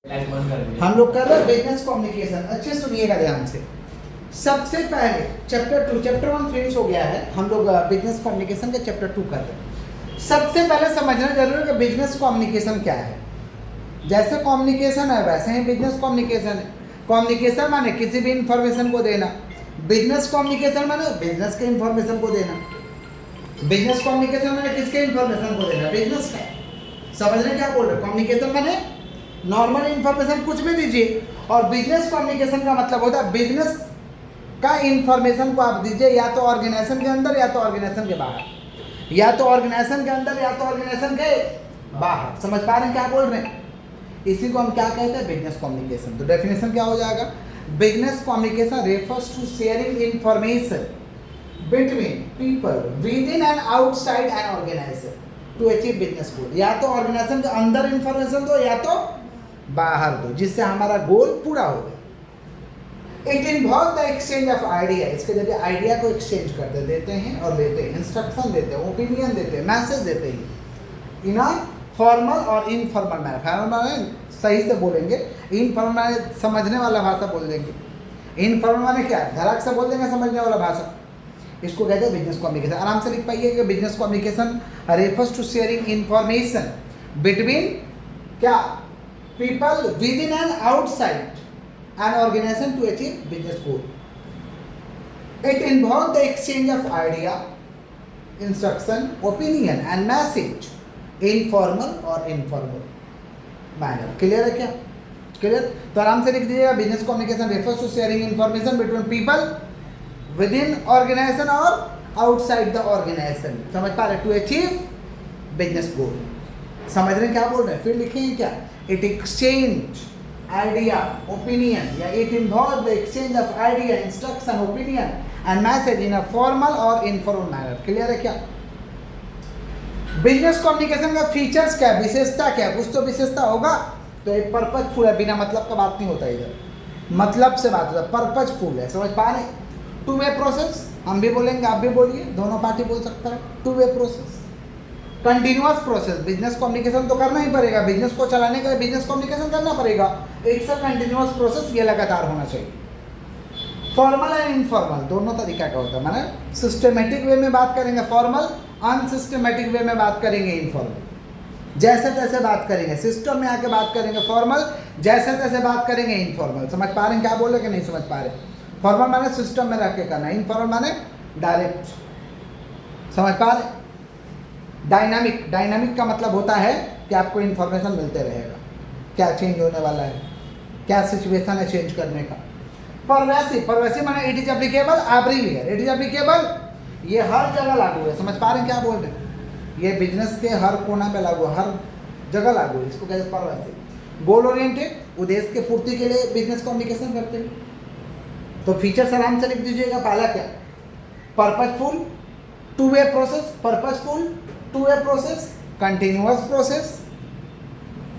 हम लोग कर रहे हैं बिजनेस कम्युनिकेशन। अच्छे सुनिएगा ध्यान से। सबसे पहले चैप्टर 1 फिनिश हो गया है। हम लोग बिजनेस कम्युनिकेशन के चैप्टर 2 कर रहे हैं। सबसे पहले समझना जरूरी है कि बिजनेस कम्युनिकेशन क्या है। जैसे कम्युनिकेशन है वैसे ही बिजनेस कम्युनिकेशन है। कम्युनिकेशन माने किसी भी इंफॉर्मेशन को देना, बिजनेस कम्युनिकेशन माने बिजनेस के इंफॉर्मेशन को देना। बिजनेस कम्युनिकेशन माने किसके इंफॉर्मेशन को देना, बिजनेस का। समझ रहे क्या बोल रहे? कम्युनिकेशन माने नॉर्मल इंफॉर्मेशन कुछ भी दीजिए, और बिजनेस कम्युनिकेशन का मतलब होता है बिजनेस का इंफॉर्मेशन को आप दीजिए या तो ऑर्गेनाइजेशन के अंदर या तो ऑर्गेनाइजेशन के बाहर, या तो ऑर्गेनाइजेशन के अंदर या तो ऑर्गेनाइजेशन के बाहर। समझ पा रहे हैं क्या बोल रहे हैं? इसी को हम क्या कहते हैं, बिजनेस कम्युनिकेशन। तो डेफिनेशन क्या हो जाएगा? Business communication refers to sharing information between people within and outside an organisation to achieve business goal. या तो ऑर्गेनाइजेशन के अंदर इंफॉर्मेशन दो या तो बाहर दो, जिससे हमारा गोल पूरा हो जाए। It involve the exchange of idea. इसके जरिए आइडिया को एक्सचेंज करते देते हैं और लेते हैं, इंस्ट्रक्शन देते हैं, ओपिनियन देते हैं, मैसेज देते हैं इन अ फॉर्मल और इनफॉर्मल मैनर। फॉर्मल सही से बोलेंगे, इनफॉर्मल समझने वाला भाषा बोल देंगे। इनफॉर्मल माने क्या, धड़क से बोल देंगे समझने वाला भाषा। इसको कहते हैं बिजनेस कम्युनिकेशन। आराम से लिख पाइए कि business communication refers to sharing information between क्या people within and outside an organisation to achieve business goal. It involve the exchange of idea, instruction, opinion and message informal और informal manner. Clear है क्या? Clear? तो आराम से लिख दीजिएगा business communication refers to sharing information between people within organization और outside the organization. समझ पा रहे? To achieve business goal. समझ रहे क्या बोल रहे हैं? फिर लिखेंगे क्या? इट एक्सचेंज आइडिया, ओपिनियन, या it involve the exchange of idea, instruction, opinion and message in a formal और इनफॉर्मल मैनर। क्लियर है क्या? बिजनेस कम्युनिकेशन का फीचर्स क्या, विशेषता क्या? कुछ तो विशेषता होगा। तो एक पर्पजफुल है, बिना मतलब का बात नहीं होता इधर, मतलब से बात होता है, पर्पजफुल है। समझ पा रहे? टू वे प्रोसेस, हम भी बोलेंगे आप भी बोलिए, दोनों पार्टी बोल सकता है। To way process, continuous process. Business communication तो करना ही पड़ेगा, बिजनेस को चलाने के लिए बिजनेस कम्युनिकेशन करना पड़ेगा। एक सा कंटिन्यूअस प्रोसेस, ये लगातार होना चाहिए। फॉर्मल एंड इनफॉर्मल दोनों तरीका का होता है। माने सिस्टमेटिक वे में बात करेंगे फॉर्मल, अनसिस्टमेटिक वे में बात करेंगे इनफॉर्मल। जैसे तैसे बात करेंगे, सिस्टम में आके बात करेंगे फॉर्मल, जैसे तैसे बात करेंगे इनफॉर्मल। समझ पा रहे हैं क्या बोल रहे कि नहीं समझ पा रहे? फॉर्मल माने सिस्टम में रख के करना, इनफॉर्मल माने डायरेक्ट। समझ पा रहे? डायनामिक, डायनामिक का मतलब होता है कि आपको इन्फॉर्मेशन मिलते रहेगा, क्या चेंज होने वाला है, क्या सिचुएशन है चेंज करने का। परवैसिव, परवैसिव माने it is applicable everywhere, it is applicable, ये हर जगह लागू है। समझ पा रहे हैं क्या बोल रहे हैं? ये बिजनेस के हर कोना पे लागू है, हर जगह लागू है। इसको कहते हैं परवैसिव। गोल ओरिएंटेड, उद्देश्य के पूर्ति के लिए बिजनेस कम्युनिकेशन करते हैं। तो फीचर्स आराम से लिख दीजिएगा। पहला क्या, purposeful, to way process, purposeful, to way process, continuous process,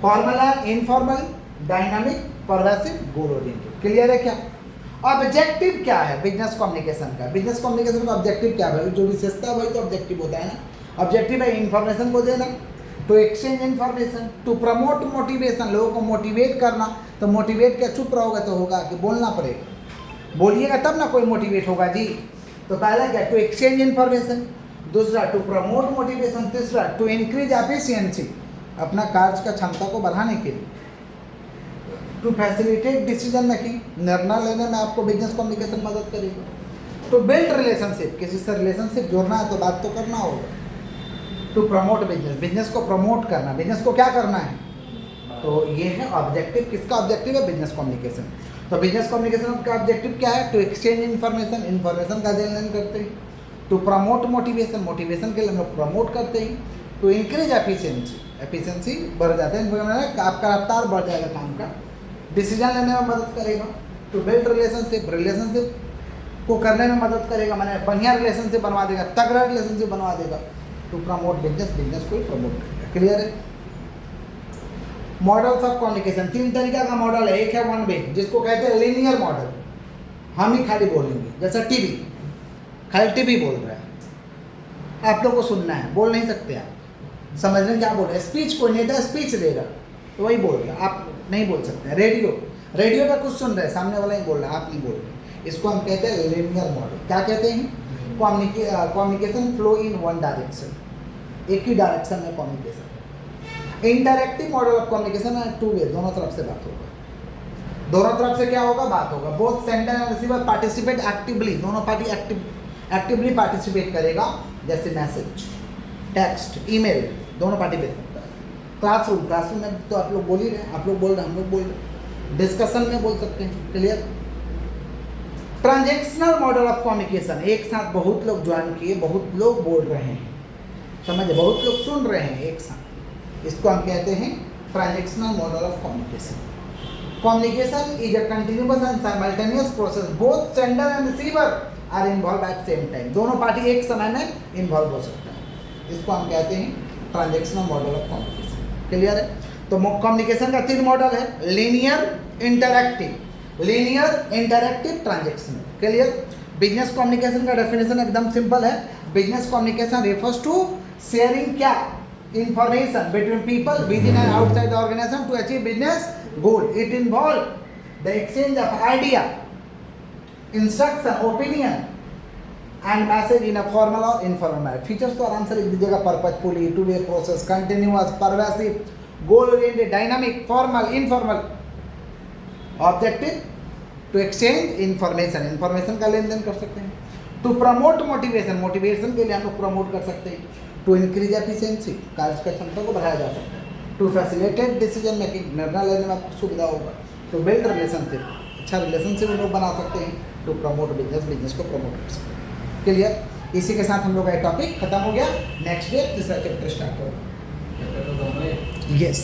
formal and informal, dynamic, pervasive, goal oriented. Clear है क्या? ऑब्जेक्टिव क्या है बिजनेस कम्युनिकेशन का? बिजनेस कम्युनिकेशन का ऑब्जेक्टिव क्या है? जो विशेषता है वही तो ऑब्जेक्टिव होता है ना। ऑब्जेक्टिव है इन्फॉर्मेशन को देना, to exchange information, to promote motivation, लोगों को मोटिवेट करना। तो मोटिवेट क्या, चुप रहोगे तो होगा कि बोलना पड़ेगा, बोलिएगा तब ना कोई मोटिवेट होगा जी। तो पहला क्या, टू एक्सचेंज इन्फॉर्मेशन, दूसरा टू प्रमोट मोटिवेशन, तीसरा टू इंक्रीज एफिशिएंसी, अपना कार्य का क्षमता को बढ़ाने के लिए, टू फैसिलिटेट डिसीजन मेकिंग, निर्णय लेने में आपको बिजनेस कम्युनिकेशन मदद करेगा। टू बिल्ड रिलेशनशिप, किसी से रिलेशनशिप जोड़ना है तो बात तो करना होगा। टू प्रमोट बिजनेस, बिजनेस को प्रमोट करना, बिजनेस को क्या करना है। तो ये है ऑब्जेक्टिव। किसका ऑब्जेक्टिव है? Business communication. तो बिजनेस कम्युनिकेशन का ऑब्जेक्टिव क्या है? टू एक्सचेंज इन्फॉर्मेशन, इन्फॉर्मेशन का आदान प्रदान करते हैं। टू प्रमोट मोटिवेशन, मोटिवेशन के लिए हम लोग प्रमोट करते हैं। टू इंक्रीज एफिशिएंसी, एफिशिएंसी बढ़ जाता है, आपका रफ्तार बढ़ जाएगा काम का, डिसीजन लेने में मदद करेगा। टू बिल्ड रिलेशनशिप, रिलेशनशिप को करने में मदद करेगा, मैंने बढ़िया रिलेशनशिप बनवा देगा, तगड़ा रिलेशनशिप बनवा देगा। टू प्रमोट बिजनेस, बिजनेस को प्रमोट करेगा। क्लियर है? मॉडल्स ऑफ कम्युनिकेशन, तीन तरीका का मॉडल है। एक है वन वे, जिसको कहते हैं लीनियर मॉडल, हम ही खाली बोलेंगे, जैसा टीवी, खाली टीवी बोल रहा है, आप लोगों को सुनना है, बोल नहीं सकते आप। समझ रहे क्या बोल रहे हैं? स्पीच कोई नहीं था, स्पीच दे रहा, तो वही बोल रहे हैं, आप नहीं बोल सकते। रेडियो, रेडियो पे कुछ सुन रहे हैं, सामने वाला ही बोल रहा है, आप नहीं बोल रहे, इसको हम कहते हैं लिनियर मॉडल। क्या कहते हैं? Communication flow in one direction, एक ही डायरेक्शन में communication. Interactive model of communication है टू वे, दोनों तरफ से बात होगा, दोनों तरफ से क्या होगा, बात होगा। Both sender and receiver participate actively, दोनों पार्टी एक्टिवली पार्टिसिपेट करेगा, जैसे मैसेज, टेक्स्ट, ईमेल, दोनों पार्टी भेज सकता है। क्लासरूम, क्लासरूम में तो आप लोग बोल ही रहे हैं, आप लोग बोल रहे हैं, हम लोग बोल रहे हैं, डिस्कशन में बोल सकते हैं। Clear? Transactional model of communication, एक साथ बहुत लोग ज्वाइन किए, बहुत लोग बोल रहे हैं, समझे, बहुत लोग सुन रहे हैं एक साथ, इसको हम कहते हैं transactional model of communication. Communication is a continuous and simultaneous process, both sender and receiver are involve at same time, दोनों पार्टी एक समय में इन्वॉल्व हो सकता है, इसको हम कहते हैं transactional model of communication. Clear है? तो कम्युनिकेशन का 3 मॉडल है, linear, interactive, linear, interactive, transactional. Clear? Business communication का डेफिनेशन एकदम सिंपल है। Business communication refers to sharing क्या, information between people within and outside the organization to achieve business goal. It involve the exchange of idea, instruction, opinion and message in a formal और informal manner. Features तो आराम से लिख दीजिएगा, purposefully, two way process, continuous, pervasive, goal oriented, dynamic, formal, informal. Objective to exchange information, information का लेन then कर सकते हैं। टू प्रमोट मोटिवेशन, मोटिवेशन के लिए हम लोग प्रमोट कर सकते हैं। टू इंक्रीज एफिशिएंसी, कार्य की क्षमता को बढ़ाया जा सकता है। टू फैसिलिटेट डिसीजन मेकिंग, निर्णय लेने में आपको सुविधा होगा। टू बिल्ड रिलेशनशिप, अच्छा रिलेशनशिप हम लोग बना सकते हैं। टू प्रमोट बिजनेस, बिजनेस को प्रमोट कर सकते हैं। क्लियर? इसी के साथ हम लोग का टॉपिक खत्म हो गया। नेक्स्ट डे तीसरा चैप्टर स्टार्ट होगा। यस।